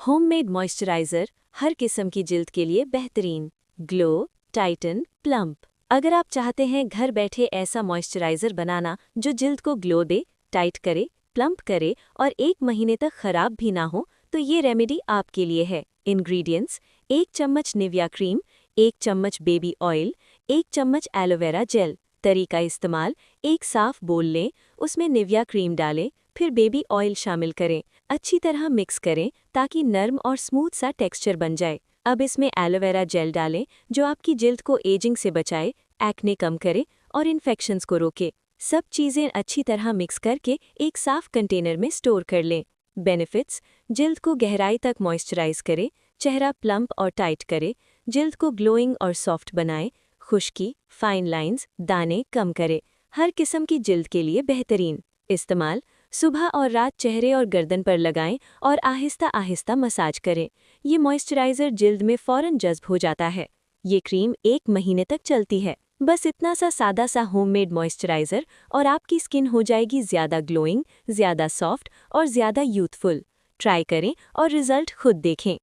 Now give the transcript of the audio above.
Homemade moisturiser हर किस्म की जिल्द के लिए बेहतरीन। Glow, Titan, plump. अगर आप चाहते हैं घर बैठे ऐसा मॉइस्चराइज़र बनाना जो जिल्द को ग्लो दे, टाइट करे, प्लम्प करे और 1 महीने तक खराब भी ना हो, तो ये रेमेडी आपके लिए है। इंग्रेडिएंट्स: 1 चम्मच निविया क्रीम, 1 चम्मच बेबी ऑयल, 1 चम्मच एलोवेरा जेल। तरीका इस्तेमाल: एक साफ बोल लें, उसमें निविया क्रीम डालें, फिर बेबी ऑयल शामिल करें, अच्छी तरह मिक्स करें ताकि नर्म और स्मूथ सा टेक्सचर बन जाए। अब इसमें एलोवेरा जेल डालें जो आपकी जिल्द को एजिंग से बचाए, एक्ने कम करे और इन्फेक्शंस को रोके। सब चीज़ें अच्छी तरह मिक्स करके एक साफ कंटेनर में स्टोर कर लें। बेनिफिट्स: जिल्द को गहराई तक मॉइस्चराइज करे, चेहरा प्लम्प और टाइट करे, जिल्द को ग्लोइंग और सॉफ्ट बनाए, खुश्की, फाइन लाइंस, दाने कम करे। हर किस्म की जिल्द के लिए बेहतरीन। इस्तेमाल: सुबह और रात चेहरे और गर्दन पर लगाएं और आहिस्ता आहिस्ता मसाज करें। ये मॉइस्चराइज़र जिल्द में फ़ौरन जज़्ब हो जाता है। ये क्रीम 1 महीने तक चलती है। बस इतना सा सादा सा होममेड मॉइस्चराइज़र और आपकी स्किन हो जाएगी ज़्यादा ग्लोइंग, ज़्यादा सॉफ्ट और ज़्यादा यूथफुल। ट्राई करें और रिज़ल्ट खुद देखें।